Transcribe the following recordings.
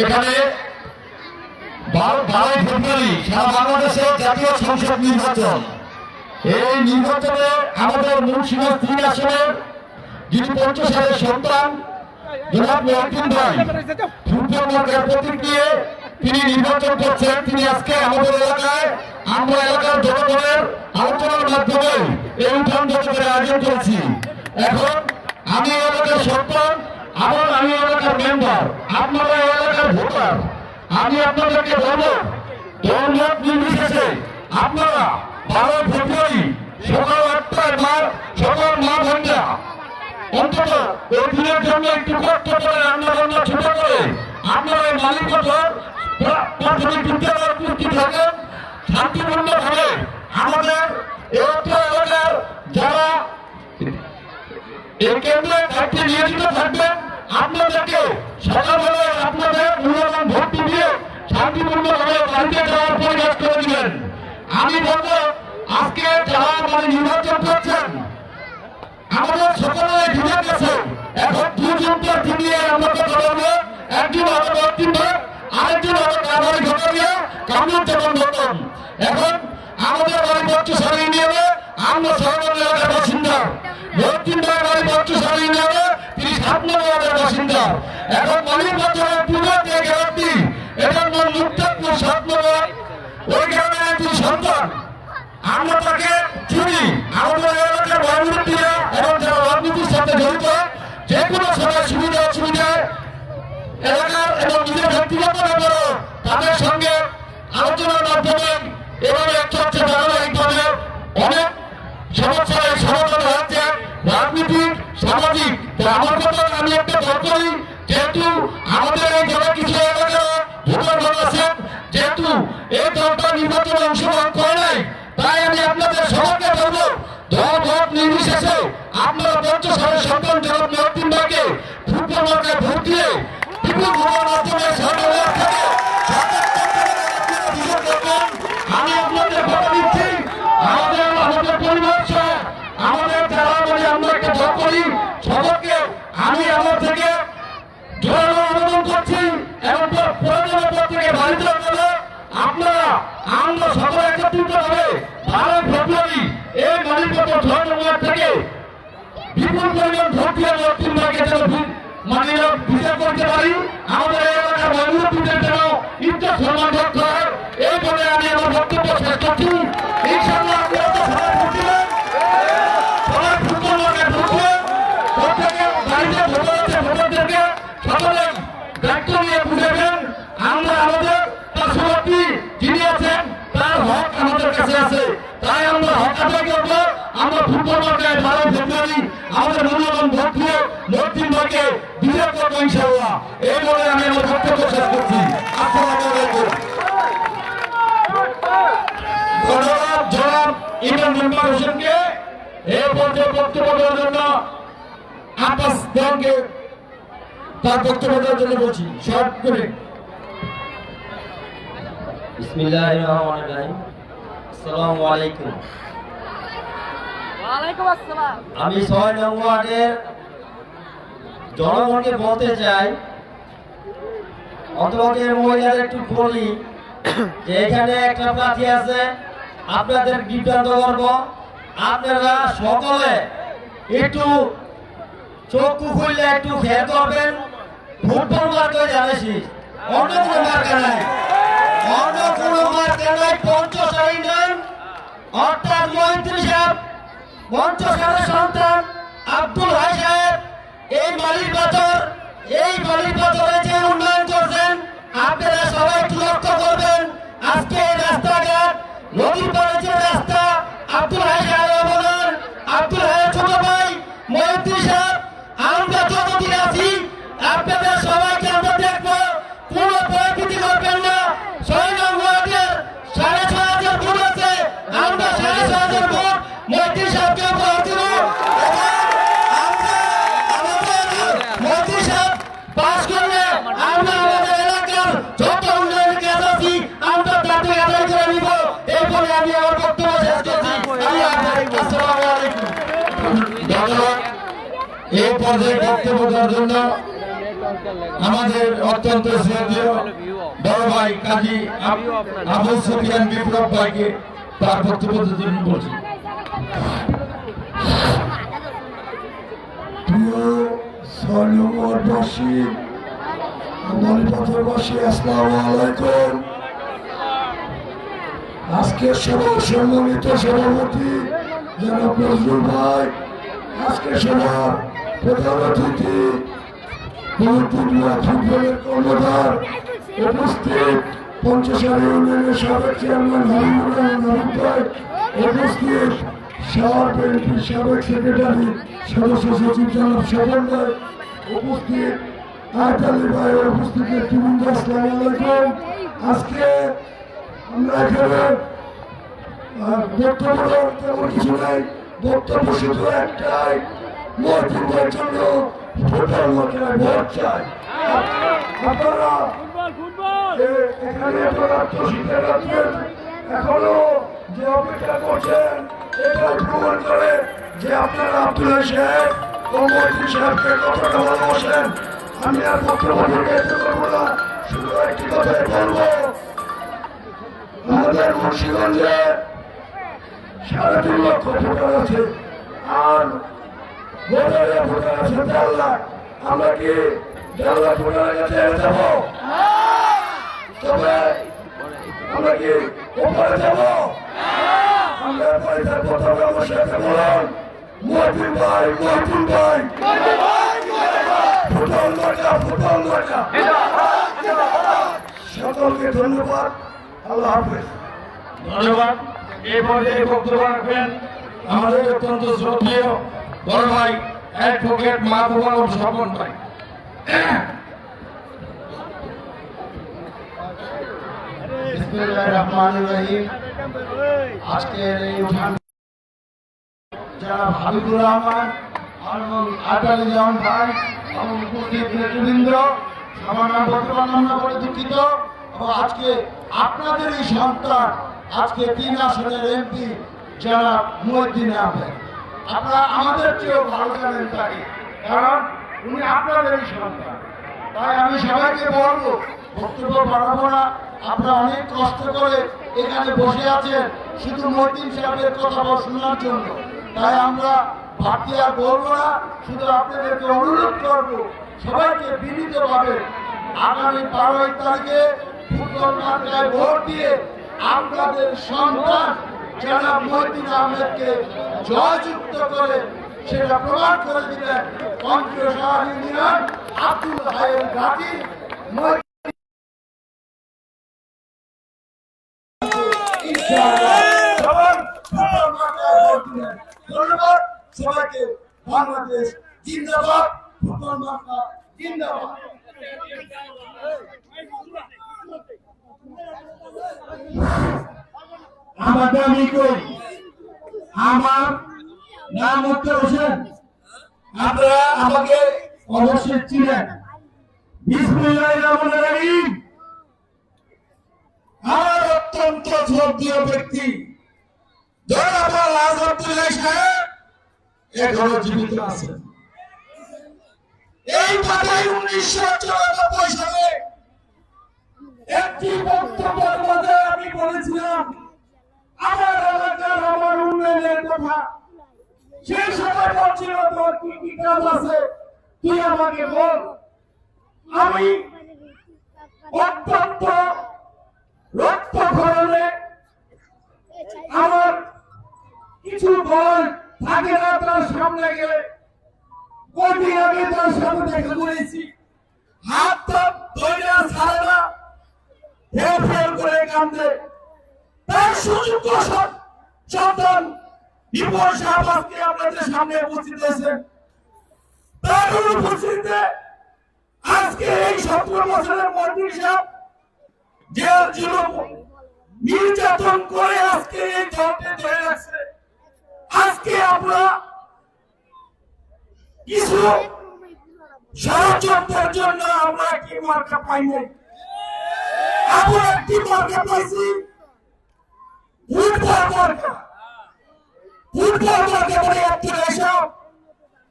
এখানে 12 ফেব্রুয়ারি সারা বাংলাদেশে জাতীয় সংসদ নির্বাচন। এই নির্বাচনে আমাদের মুন্সিগঞ্জ 3 আসনের যিনি 50 সালের সন্তান জনাব মহিউদ্দিন ভাই ফুটবল মার্কার প্রতীক নিয়ে তিনি নির্বাচন করছেন। তিনি আজকে আমাদের এলাকায় আমরা এলাকার জনগণের আলোচনার মাধ্যমে এই উঠান বৈঠকের আয়োজন করেছি। এখন আমি এলাকার সন্তান, আবার আমি এলাকার মেম্বার, আপনারা এলাকার ভোটার। আমি আপনাদেরকে বলবো দলমত নির্বিশেষে আপনারা 12 ফেব্রুয়ারি সকাল 8টায় সকাল মা ভঞ্জা অন্তত ওই দিনের জন্য একটু কষ্ট করে রান্নাবান্না ছুটে করে আপনারা মালিক প্রাথমিক বিদ্যালয়ে উপস্থিত থাকেন। শান্তিপূর্ণভাবে আমাদের এলাকার যারা এই কেন্দ্রে দায়িত্বে নিয়োজিত থাকবেন আপনাদেরকে সকালবেলায় আপনাদের মূল্যবান ভোট দিয়ে শান্তিপূর্ণভাবে বাড়িতে যাওয়ার পরিবেশ করে দিবেন। আমি বলবো আজকে যারা নির্বাচন করছেন আমাদের সকলে ঘিরে গেছে। এখন দুজন প্রার্থী নিয়ে আমাকে বলবো, একজন হলো মহিউদ্দিন ভাই, আরেকজন হলো কামাল ঘটনিয়া কামরুজ্জামান রতন। এখন আমাদের বাড়ি 25 সালে নিয়ে আমরা সরকার এলাকার বাসিন্দা, মহিউদ্দিন ভাই বাড়ি 25 সালে নিয়ে তিনি 7 নম্বর বাসিন্দা। এখন মালিক বছরের পূর্বে যে গ্রামটি এটার নাম মুক্তাপুর 7 নম্বর, ওই গ্রামের একটি সন্তান। আমরা তাকে চিনি। আমাদের এলাকার রাজনীতিরা এবং যারা রাজনীতির সাথে জড়িত যে কোনো সময় সুবিধা অসুবিধায় এলাকার এবং নিজের ব্যক্তিগত ব্যাপারও তাদের সঙ্গে আলোচনার মাধ্যমে এবং একটা হচ্ছে ধারাবাহিকভাবে অনেক সমস্যায় সমাধান হচ্ছে রাজনীতিক সামাজিক। আমার কথা আমি একটা দল করি, যেহেতু আমাদের এই জেলা কিছু এলাকা ভোটার দল আছে, যেহেতু এই দলটা নির্বাচনে অংশগ্রহণ করে নাই, তাই আমি আপনাদের সবাইকে বলবো দল মত নির্বিশেষে আপনারা 50 সালের সন্তান জনাব মহিউদ্দিন ভাইকে ফুটবল মার্কায় ভোট দিয়ে বিপুল ভোটের মাধ্যমে আমি আপনাদের কথা দিচ্ছি। আমাদের পরিবার সহ আমাদের যারা আমরা একটা দল করি সবাইকে আমি আমার থেকে জোরালো আবেদন করছি এবং প্রয়োজনের পর থেকে বাড়িতে গেলে আপনারা আমরা সবাই একত্রিত হবে 12 ফেব্রুয়ারি এই মালিকগত 6 নম্বর থেকে বিপুল পরিমাণ ভোট দিয়ে মহিউদ্দিন ভাইকে যেন বিচার করতে পারি। আমাদের এলাকার মহিউদ্দিনের যেন ইজ্জত সম্মান রক্ষা হয়, এই বলে আমি আমার বক্তব্য শেষ করছি। ইনশাআল্লাহ আপনারা তো সবাই ভোট দিবেন, সবাই ফুটবল মাঠে ঢুকবেন, প্রত্যেকে বাড়িতে ভোটারদেরকে সকলে দায়িত্ব নিয়ে বুঝাবেন। আমরা আমাদের পার্শ্ববর্তী যিনি আছেন তার হক আমাদের কাছে আছে, তাই আমরা হক আদায় করবো। আমরা ফুটবল মাঠে 12 ফেব্রুয়ারি আমাদের মূল্যবান ভোট দিয়ে মহিউদ্দিন ভাইকে বিজয় করবো ইনশাআল্লাহ। এই বলে আমি আমার বক্তব্য শেষ করছি। আসসালামু আলাইকুম। ধন্যবাদ জনাব ইমাম মেম্বার হোসেনকে এই পর্যায়ে বক্তব্য দেওয়ার জন্য। আব্বাস দেওয়ানকে তার বক্তব্য দেওয়ার জন্য বলছি শর্ট করে। বিসমিল্লাহির রহমানির রহিম। আসসালামু আলাইকুম। ওয়ালাইকুম আসসালাম। আমি 6 নং ওয়ার্ডের জনগণকে বলতে চাই, অন্তপক্ষে মহিলাদের একটু বলি যে এখানে একটা প্রার্থী আছে, আপনাদের বিভ্রান্ত করব। আপনারা সকলে একটু চক্ষু খুললে একটু খেয়াল করবেন, ফুটবল মার্কা জানিস অন্য কোনো মার্কা নাই, অন্য কোনো মার্কা নাই। 50 সালের নাম অর্থাৎ মহিউদ্দিন সাহেব 50 সালের সন্তান আব্দুল হাই সাহেব এই মালিক বাজারে যে উন্নয়ন করছেন আপনারা সবাই একটু লক্ষ্য করবেন। আজকে এই রাস্তাঘাট নদীর পাড়ে যে রাস্তা আব্দুল হাই সাহেব অবদান, আব্দুল হাই ছোট ভাই মহিউদ্দিন সাহেব, আমরা যতদিন আছি আপনাদের সবাইকে আমরা দেখবো। কোনো পরিস্থিতি করবেন না। 6 নং ওয়ার্ডের 6,500 ভোট আছে, আমরা 6,500 ভোট মহিউদ্দিন সাহেবকে উপহার দিব। মহিউদ্দিন সাহেব পাস করলে আমরা আমাদের এলাকার যত উন্নয়নের কাজ আছি আমরা তাতে আদায় করে নিব। এই বলে আমি আমার বক্তব্য শেষ করছি। আসসালামু আলাইকুম। ধন্যবাদ এই পর্যায়ে বক্তব্য দেওয়ার জন্য আমাদের অত্যন্ত শ্রদ্ধেয় বড় ভাই কাজী আবুল সুফিয়ান বিপ্লব ভাইকে তার বক্তব্য জন্য বলছি। প্রিয় সৈন্যবাসী, মলিপাথরবাসী, আসসালামু আলাইকুম। আজকে সভার সম্মানিত সভাপতি জনাব নজরুল ভাই, আজকে সভার প্রধান অতিথি ফুটবলের কর্ণধার উপস্থিত, পঞ্চসারি ইউনিয়নের সাবেক চেয়ারম্যান হাবিবুর রহমান ভাই উপস্থিত, শহর বিএনপির সাবেক সেক্রেটারি সদস্য সচিব জনাব স্বপন ভাই উপস্থিত, আয়তালি ভাই উপস্থিত, নেতৃবৃন্দ আসসালামু আলাইকুম। আজকে আমরা এখানে বক্তব্য তেমন কিছু নাই, বক্তব্য শুধু একটাই, মসজিদের জন্য ভোটার মাত্রায় ভোট চাই। আপনারা এখানে শীতের রাখবেন, এখনো যে অপেক্ষা করছেন এটাই প্রমাণ করে যে আপনারা আব্দুল্লাহ সাহেব ও মন্ত্রী সাহেবকে কতটা ভালোবাসেন। আমি আর বক্তব্য থেকে করবো না, শুধু একটি কথাই বলবো, আমাদের মুন্সিগঞ্জে 3.5 লক্ষ ভোটার আছে, আর ভোটারে ভোটার আছে 1.5 লাখ। আমরা কি 1.5 লাখ ভোটারের কাছে যাব? তবে আমরা কি ওপরে যাব? আমরা পয়সার কথা আমার সাথে বলুন, মহিন ভাই, মহিন ভাই, ফুটবল মার্কা, ফুটবল মার্কা। সকলকে ধন্যবাদ, আল্লাহ হাফেজ। ধন্যবাদ। এই পর্যায়ে বক্তব্য রাখবেন আমাদের অত্যন্ত শ্রদ্ধেয় বড় ভাই অ্যাডভোকেট মাহবুব আলম স্বপন ভাই। বিসমিল্লাহির রহমানির রহিম। আজকের এই উঠান যারা হাবিবুর রহমান এবং আটালি জামান ভাই এবং উপস্থিত নেতৃবৃন্দ, আমার নাম বর্তমান নাম করে দুঃখিত। এবং আজকে আপনাদের এই সন্তান, আজকে 3 আসনের এমপি যারা মুহিউদ্দিন আহমেদ, আপনারা আমাদের চেয়েও ভালো জানেন তাকে, কারণ উনি আপনাদেরই সন্তান। তাই আমি সবাইকে বলবো, বক্তব্য বাড়াবো না, আপনারা অনেক কষ্ট করে এখানে বসে আছেন শুধু মহিউদ্দিন সাহেবের কথা শোনার জন্য। তাই আমরা বাড়তি আর বলবো না, শুধু আপনাদেরকে অনুরোধ করবো সবাইকে বিনীতভাবে আগামী 12 তারিখে ফুটবল মাঠে ভোট দিয়ে আপনাদের সন্তান জনাব মহিউদ্দিন আহমেদকে জয়যুক্ত করে সেটা প্রমাণ করে দিলেন পঞ্চশাহী ইউনিয়ন আব্দুল হাইয়ের ঘাটি। ধন্যবাদ সবাইকে। বাংলাদেশ জিন্দাবাদ, ফুটবল মার্কা জিন্দাবাদ। আমার দাবি করি, আমার নাম মুক্তার হোসেন, আপনারা আমাকে অবশ্যই চিনেন। বিসমিল্লাহির রহমানির রহিম। আমার অত্যন্ত শ্রদ্ধেয় ব্যক্তি জনাব আব্দুল্লাহ সাহেব এখনো জীবিত আছেন। এই মাঠে 1994 সালে একটি বক্তব্যের মধ্যে আমি বলেছিলাম আমার এলাকার আমার উন্নয়নের কথা। সেই সময় বলছিল তোর কি কি কাজ আছে তুই আমাকে বল। আমি অত্যন্ত রক্তক্ষরণে আমার কিছু বল থাকে না, তার সামনে গেলে কদিন আগে তার সামনে দেখা করেছি, হাত তো ধৈর্য ছাড়ে না, ফের করে কান্দে। তার সুযোগ্য সন্তান বিপুল সাহেব আজকে আপনাদের সামনে উপস্থিত হয়েছেন। তার উপস্থিতিতে আজকে এই 17 বছরের মন্ত্রী সাহেব জেল জুলুম নির্যাতন করে আজকে এই দলকে ধরে রাখছে। আজকে আমরা কিছু ষড়যন্ত্রের জন্য আমরা কি মার্কা পাই নাই, আমরা একটি মার্কা পাইছি ফুটবল মার্কা। ফুটবল মার্কা বলে আব্দুল্লাহ সাহেব,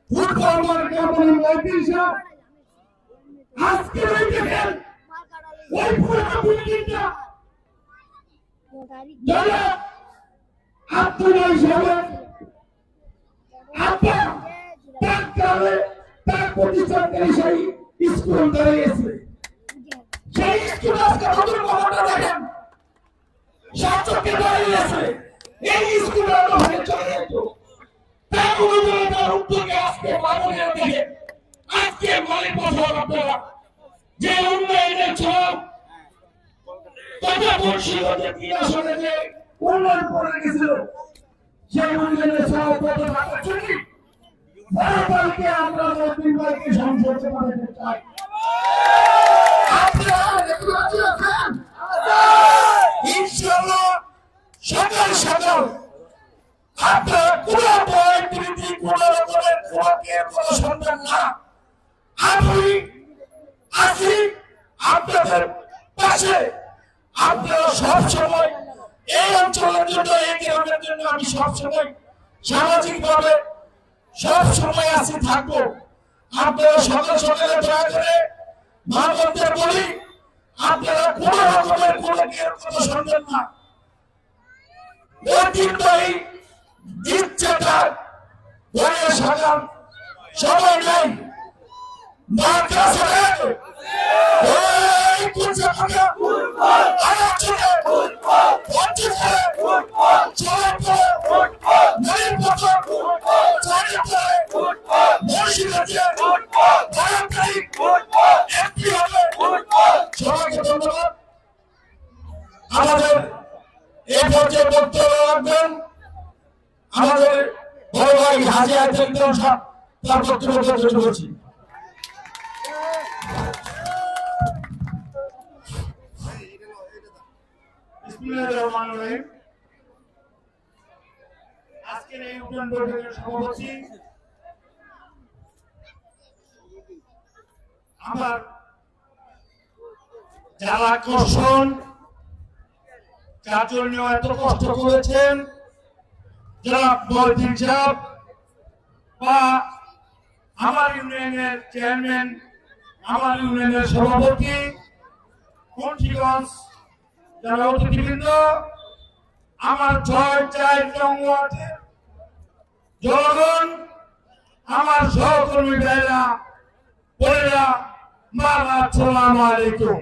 ফুটবল মার্কা বলে মহিউদ্দিন সাহেব, আজকে ওই দেখেন ওই পুরোনো বিল্ডিংটা যারা আপনারা হিসাবে আপনার তার কারণে তার প্রতিষ্ঠানকারী সেই স্কুল দাঁড়িয়েছে সেই স্কুল আজকে নতুন ভবনটা দেখেন সচকে দাঁড়িয়েছে এই স্কুলের ভাবে চলে যেত তার অনুযায়ী তার উদ্যোগে আজকে মাননীয় দেখেন আজকে মালিক বছর আপনারা যে উন্নয়নের ছক তথা মুন্সিগঞ্জে 3 আসনে যে উন্নয়ন করে গেছিল সেই উন্নয়নের ছক কত টাকা চুরি ভারতকে আমরা নতুন ভাইকে সংসদে পাঠাতে চাই আপনারা একটু রাজি আছেন ইনশাআল্লাহ সকাল সকাল আপনারা কোনো ভয় প্রীতি কোনো রকমের কোনো সন্তান না আমি আছি আপনাদের পাশে আপনারা সব সময় এই অঞ্চলের জন্য এই গ্রামের জন্য আমি সব সময় সামাজিক ভাবে সব সময় আছি থাকবো আপনারা সকাল সকালে দয়া করে মা বোনদের বলি আপনারা কোন রকমের কোনো সন্তান না ঐতিহ্যবাহী ইচ্ছাটা বয়ে সাজান সবাই নাই মার কাছে ওই কুচা খাকা আয়াত ছেড়ে পঞ্চে ছেড়ে চলে পড়ে নদীর পথর চারি পড়ে মসজিদে ভারতকারী এমপি হবে সবাইকে ধন্যবাদ আমাদের এই পর্যায়ে বক্তব্য রাখবেন আমাদের বড় ভাই হাজি আইতেন সাহেব তার বক্তব্য জন্য বলছি আজকের এই উন্নয়ন বৈঠকের সভাপতি আমার যারা আকর্ষণ যার জন্য এত কষ্ট করেছেন যারা মহিউদ্দিন সাহেব বা আমার ইউনিয়নের চেয়ারম্যান আমার ইউনিয়নের সভাপতি মুন্সিগঞ্জ যারা অতিথিবৃন্দ আমার 6-4 নং ওয়ার্ডের জনগণ আমার সহকর্মী ভাইরা বোনেরা আসসালামু আলাইকুম।